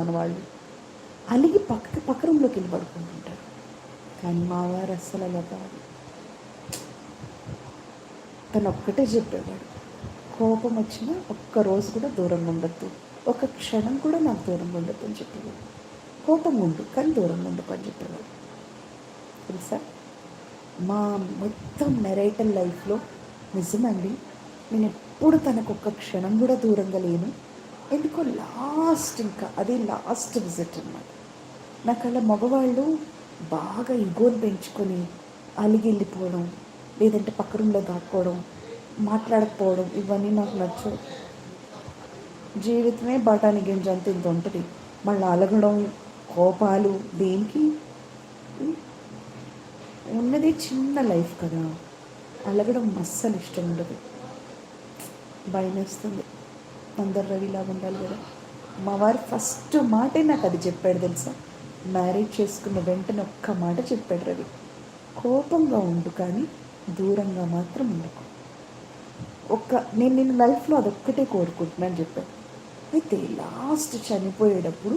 మన వాళ్ళు అలిగి పక్క రూమ్లోకి వెళ్ళి పడుకుంటుంటారు. కానీ మా వారు అస్సలు అలా కాదు. తను ఒక్కటే చెప్పేవాడు, కోపం వచ్చినా ఒక్కరోజు కూడా దూరంగా ఉండద్దు, ఒక క్షణం కూడా నాకు దూరంగా ఉండద్దు అని చెప్పేవాడు. కోపంగా ఉండు కానీ దూరంగా ఉండకు అని చెప్పేవాడు. తెలుసా, మా మొత్తం నెరేటల్ లైఫ్లో నిజమండి, నేను ఎప్పుడు తనకు ఒక్క క్షణం కూడా దూరంగా లేను. ఎందుకో ఇంకా అదే లాస్ట్ విజిట్ అనమాట. నాకు అలా మగవాళ్ళు బాగా ఇగోని పెంచుకొని అలిగి వెళ్ళిపోవడం, లేదంటే పక్క రూమ్లో దాక్కోవడం, మాట్లాడకపోవడం, ఇవన్నీ నాకు నచ్చవు. జీవితమే బఠానీ గింజ అంత ఇంత ఉంటుంది, మళ్ళీ అలగడం, కోపాలు దేనికి? ఉన్నది చిన్న లైఫ్ కదా, అలగడం అస్సలు ఇష్టం ఉండదు, భయం వేస్తుంది. అందరు రవిలాగా ఉండాలి కదా. మా వారు ఫస్ట్ మాటే నాకు అది చెప్పాడు తెలుసా. మ్యారేజ్ చేసుకున్న వెంటనే ఒక్క మాట చెప్పాడు, రవి, కోపంగా ఉండు కానీ దూరంగా మాత్రం ఉండకు. నేను లైఫ్లో అదొక్కటే కోరుకుంటున్నాను చెప్పాను. అయితే లాస్ట్ చనిపోయేటప్పుడు